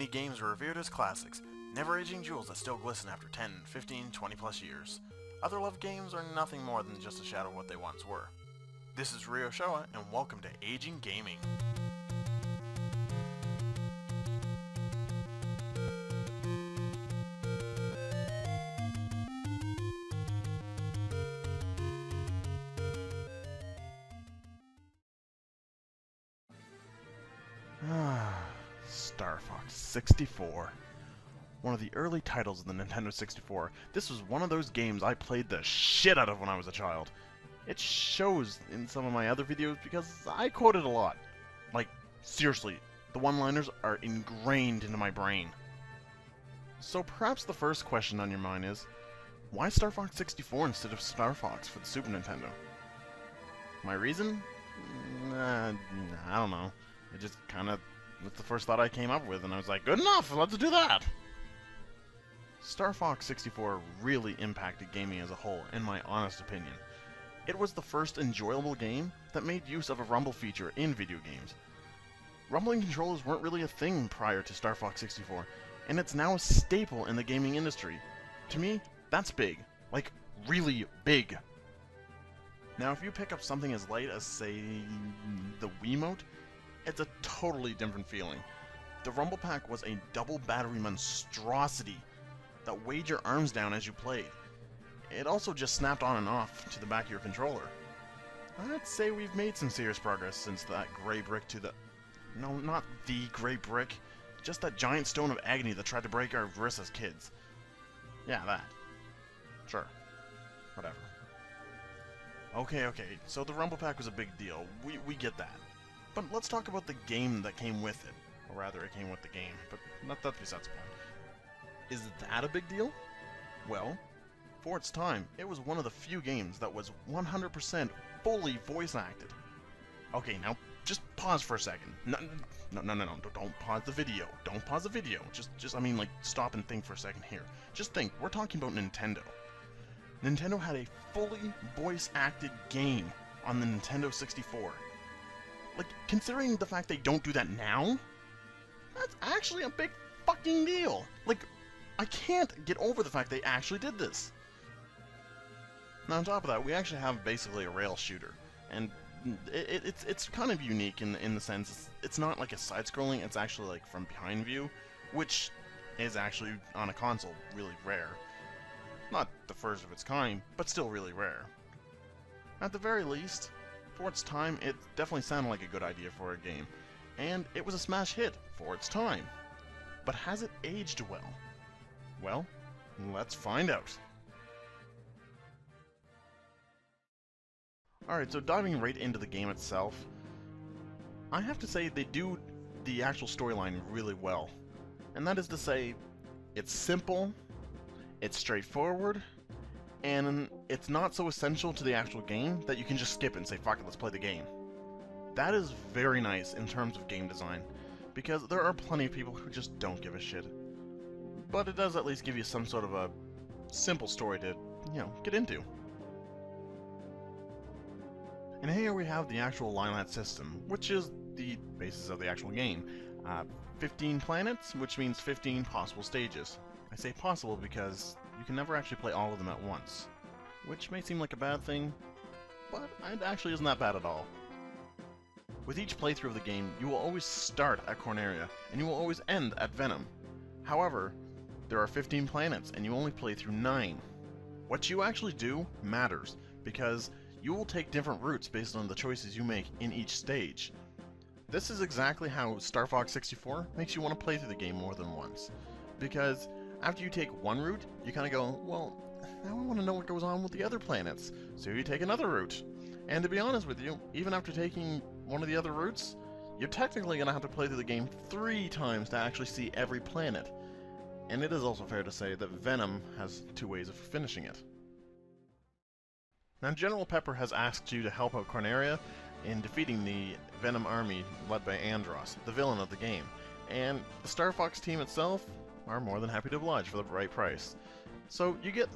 Many games are revered as classics, never-aging jewels that still glisten after 10, 15, 20 plus years. Other loved games are nothing more than just a shadow of what they once were. This is Rioshoa, and welcome to Aging Gaming. Star Fox 64. One of the early titles of the Nintendo 64. This was one of those games I played the shit out of when I was a child. It shows in some of my other videos because I quote it a lot. Like, seriously, the one-liners are ingrained into my brain. So perhaps the first question on your mind is, why Star Fox 64 instead of Star Fox for the Super Nintendo? My reason? I don't know. It just kinda was the first thought I came up with, and I was like, good enough, let's do that! Star Fox 64 really impacted gaming as a whole, in my honest opinion. It was the first enjoyable game that made use of a rumble feature in video games. Rumbling controllers weren't really a thing prior to Star Fox 64, and it's now a staple in the gaming industry. To me, that's big. Like, really big. Now, if you pick up something as light as, say, the Wiimote, it's a totally different feeling. The Rumble Pack was a double battery monstrosity that weighed your arms down as you played. It also just snapped on and off to the back of your controller. I'd say we've made some serious progress since that gray brick to the... No, not the gray brick. Just that giant stone of agony that tried to break our wrists as kids. Yeah, that. Sure. Whatever. Okay, so the Rumble Pack was a big deal. We get that. But let's talk about the game that came with it. Or rather, it came with the game, but that's besides the point. Is that a big deal? Well, for its time, it was one of the few games that was 100% fully voice acted. Okay, now, just pause for a second. No, don't pause the video. Don't pause the video. I mean, like, stop and think for a second here. Just think, we're talking about Nintendo. Nintendo had a fully voice-acted game on the Nintendo 64. Like, considering the fact they don't do that now, that's actually a big fucking deal. Like, I can't get over the fact they actually did this. Now, on top of that, we actually have basically a rail shooter, and it's kind of unique in the sense it's not like a side-scrolling, it's actually like from behind view, which is actually on a console really rare. Not the first of its kind, but still really rare. At the very least, for its time, it definitely sounded like a good idea for a game, and it was a smash hit for its time. But has it aged well? Well, let's find out. Alright, so diving right into the game itself, I have to say they do the actual storyline really well. And that is to say, it's simple, it's straightforward, and it's not so essential to the actual game that you can just skip it and say, fuck it, let's play the game. That is very nice in terms of game design, because there are plenty of people who just don't give a shit. But it does at least give you some sort of a simple story to, get into. And here we have the actual linelet system, which is the basis of the actual game. 15 planets, which means 15 possible stages. I say possible because you can never actually play all of them at once, which may seem like a bad thing, but it actually isn't that bad at all. With each playthrough of the game, you will always start at Corneria, and you will always end at Venom. However, there are 15 planets, and you only play through 9. What you actually do matters, because you will take different routes based on the choices you make in each stage. This is exactly how Star Fox 64 makes you want to play through the game more than once, because after you take one route, you kind of go, well, now I want to know what goes on with the other planets, so you take another route. And to be honest with you, even after taking one of the other routes, you're technically going to have to play through the game 3 times to actually see every planet. And it is also fair to say that Venom has 2 ways of finishing it. Now, General Pepper has asked you to help out Corneria in defeating the Venom army led by Andross, the villain of the game. And the Star Fox team itself are more than happy to oblige for the right price. So you get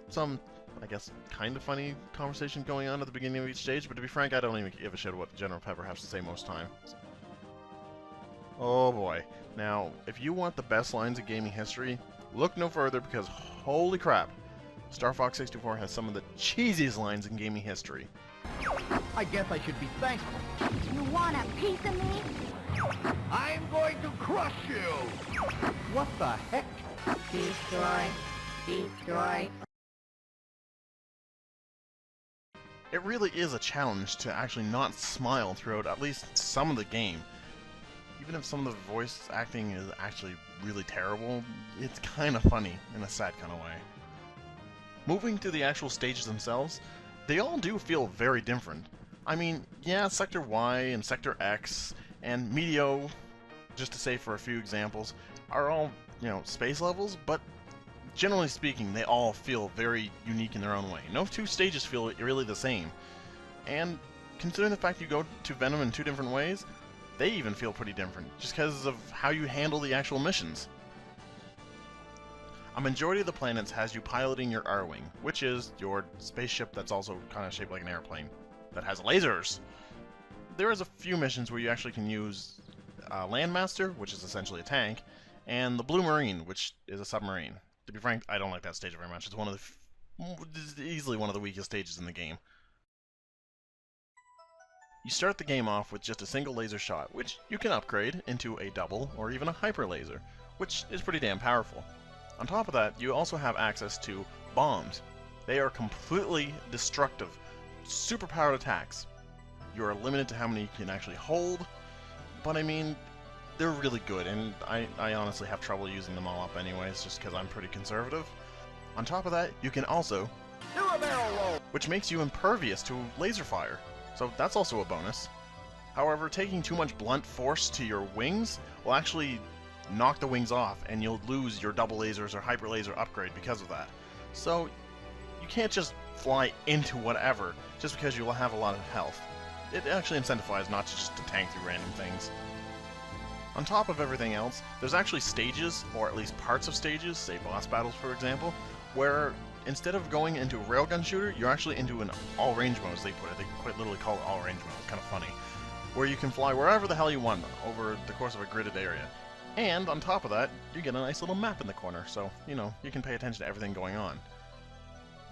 some, I guess, kind of funny conversation going on at the beginning of each stage, but to be frank, I don't even give a shit what General Pepper has to say most time. Oh boy. Now, if you want the best lines in gaming history, look no further because holy crap, Star Fox 64 has some of the cheesiest lines in gaming history. I guess I should be thankful. You want a piece of me? I'm going to crush you! What the heck? Destroy. Destroy. It really is a challenge to actually not smile throughout at least some of the game. Even if some of the voice acting is actually really terrible, it's kind of funny in a sad kind of way. Moving to the actual stages themselves, they all do feel very different. I mean, yeah, Sector Y and Sector X and Meteo, just to say for a few examples, are all, space levels, but generally speaking, they all feel very unique in their own way. No two stages feel really the same. And considering the fact you go to Venom in two different ways, they even feel pretty different, just because of how you handle the actual missions. A majority of the planets has you piloting your R-Wing, which is your spaceship that's also kind of shaped like an airplane, that has lasers. There is a few missions where you actually can use Landmaster, which is essentially a tank, and the Blue Marine, which is a submarine. To be frank, I don't like that stage very much. It's one of easily one of the weakest stages in the game. You start the game off with just a single laser shot, which you can upgrade into a double or even a hyper laser, which is pretty damn powerful. On top of that, you also have access to bombs. They are completely destructive, super-powered attacks. You are limited to how many you can actually hold, but I mean, they're really good, and I honestly have trouble using them all up anyways, just because I'm pretty conservative. On top of that, you can also Do a barrel roll! which makes you impervious to laser fire, so that's also a bonus. However, taking too much blunt force to your wings will actually knock the wings off, and you'll lose your double lasers or hyper laser upgrade because of that. So you can't just fly into whatever just because you will have a lot of health. It actually incentivizes not to just to tank through random things. On top of everything else, there's actually stages, or at least parts of stages, say boss battles for example, where instead of going into a railgun shooter, you're actually into an all-range mode, as they put it. They quite literally call it all-range mode. It's kind of funny. Where you can fly wherever the hell you want over the course of a gridded area. And on top of that, you get a nice little map in the corner, so, you can pay attention to everything going on.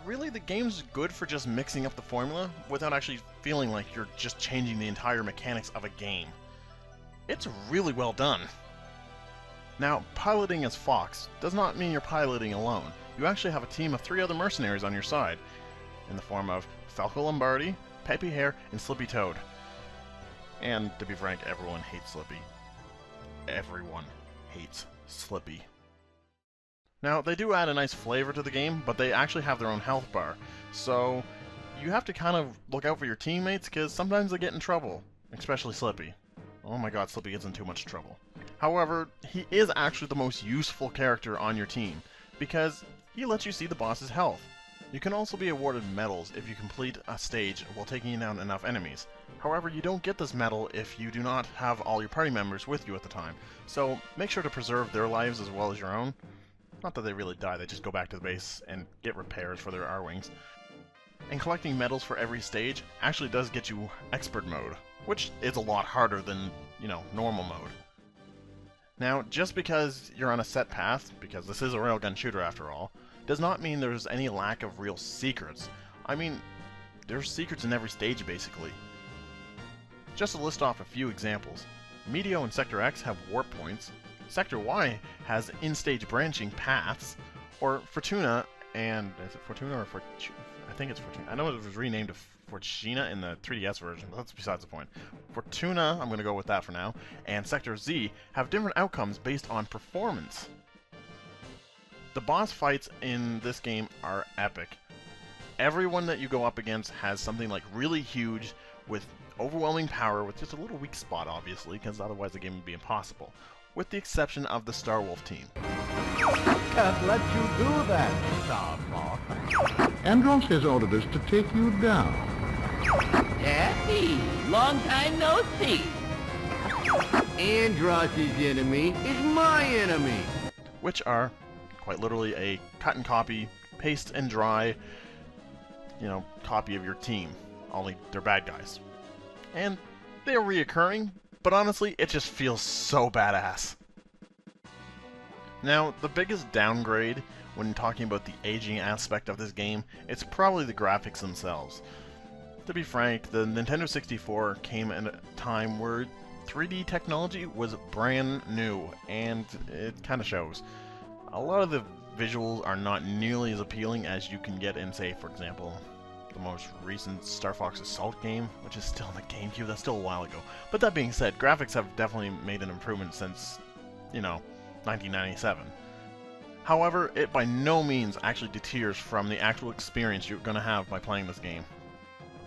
Really, the game's good for just mixing up the formula without actually feeling like you're just changing the entire mechanics of a game. It's really well done. Now, piloting as Fox does not mean you're piloting alone. You actually have a team of 3 other mercenaries on your side, in the form of Falco Lombardi, Peppy Hare, and Slippy Toad. And, to be frank, everyone hates Slippy. Everyone hates Slippy. Now, they do add a nice flavor to the game, but they actually have their own health bar, so you have to kind of look out for your teammates, because sometimes they get in trouble, especially Slippy. Oh my god, Slippy gets in too much trouble. However, he is actually the most useful character on your team, because he lets you see the boss's health. You can also be awarded medals if you complete a stage while taking down enough enemies. However, you don't get this medal if you do not have all your party members with you at the time, so make sure to preserve their lives as well as your own. Not that they really die, they just go back to the base and get repairs for their R-Wings. And collecting medals for every stage actually does get you expert mode, which is a lot harder than, normal mode. Now, just because you're on a set path, because this is a railgun shooter after all, does not mean there's any lack of real secrets. I mean, there's secrets in every stage basically. Just to list off a few examples, Meteo and Sector X have warp points, Sector Y has in-stage branching paths, or Fortuna and... is it Fortuna or Fortuna? I think it's Fortuna. I know it was renamed to Fortuna in the 3DS version, but that's besides the point. Fortuna, I'm going to go with that for now, and Sector Z have different outcomes based on performance. The boss fights in this game are epic. Everyone that you go up against has something like really huge, with overwhelming power, with just a little weak spot obviously, because otherwise the game would be impossible. With the exception of the Star Wolf team. Can't let you do that, Star Fox. Andros has ordered us to take you down. Happy, long time no see. Andros' enemy is my enemy. Which are, quite literally, a cut and copy, paste and dry, copy of your team. Only they're bad guys. And they're reoccurring, but honestly, it just feels so badass. Now, the biggest downgrade when talking about the aging aspect of this game, it's probably the graphics themselves. To be frank, the Nintendo 64 came at a time where 3D technology was brand new, and it kind of shows. A lot of the visuals are not nearly as appealing as you can get in, say, for example, the most recent Star Fox Assault game, which is still on the GameCube. That's still a while ago. But that being said, graphics have definitely made an improvement since, 1997. However, it by no means actually deters from the actual experience you're going to have by playing this game.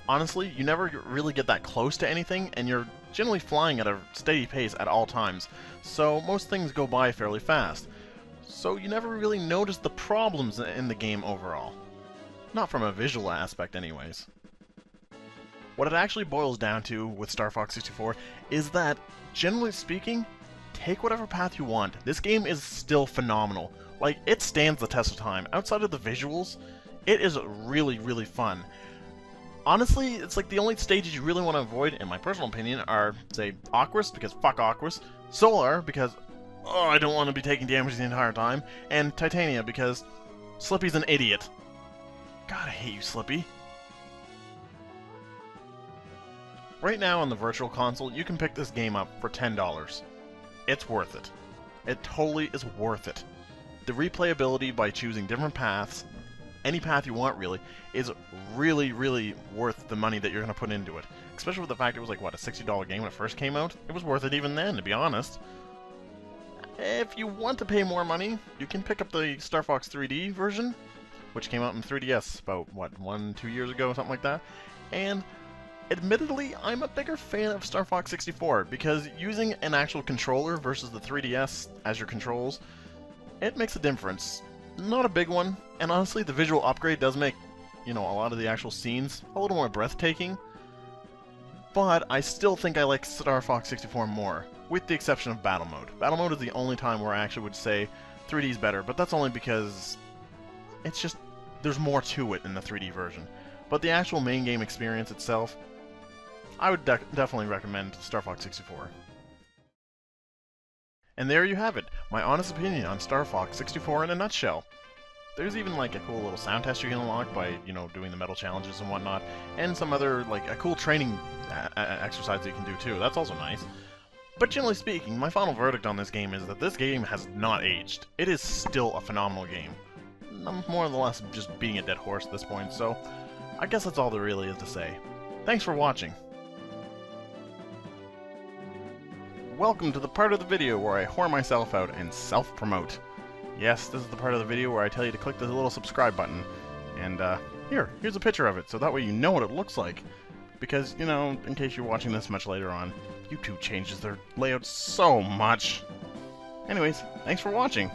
Honestly, you never really get that close to anything, and you're generally flying at a steady pace at all times, so most things go by fairly fast. So you never really notice the problems in the game overall. Not from a visual aspect anyways. What it actually boils down to with Star Fox 64 is that, generally speaking, take whatever path you want. This game is still phenomenal. Like, it stands the test of time. Outside of the visuals, it is really, really fun. Honestly, it's like the only stages you really want to avoid, in my personal opinion, are, say, Aquas, because fuck Aquas, Solar, because, oh, I don't want to be taking damage the entire time, and Titania, because Slippy's an idiot. God, I hate you, Slippy. Right now on the Virtual Console, you can pick this game up for $10. It's worth it. It totally is worth it. The replayability by choosing different paths, any path you want really, is really, really worth the money that you're going to put into it. Especially with the fact it was like, what, a $60 game when it first came out? It was worth it even then, to be honest. If you want to pay more money, you can pick up the Star Fox 3D version, which came out in 3DS about, what, 1-2 years ago, something like that. And admittedly, I'm a bigger fan of Star Fox 64, because using an actual controller versus the 3DS as your controls, it makes a difference. Not a big one, and honestly, the visual upgrade does make, a lot of the actual scenes a little more breathtaking, but I still think I like Star Fox 64 more, with the exception of Battle Mode. Battle Mode is the only time where I actually would say 3D is better, but that's only because it's just, there's more to it in the 3D version. But the actual main game experience itself, I would definitely recommend Star Fox 64. And there you have it, my honest opinion on Star Fox 64 in a nutshell. There's even like a cool little sound test you can unlock by, doing the metal challenges and whatnot, and some other, like, a cool training exercise that you can do too. That's also nice. But generally speaking, my final verdict on this game is that this game has not aged. It is still a phenomenal game. I'm more or less just beating a dead horse at this point, so I guess that's all there really is to say. Thanks for watching. Welcome to the part of the video where I whore myself out and self-promote. Yes, this is the part of the video where I tell you to click the little subscribe button. And, here's a picture of it, so that way you know what it looks like. Because, in case you're watching this much later on, YouTube changes their layout so much. Anyways, thanks for watching.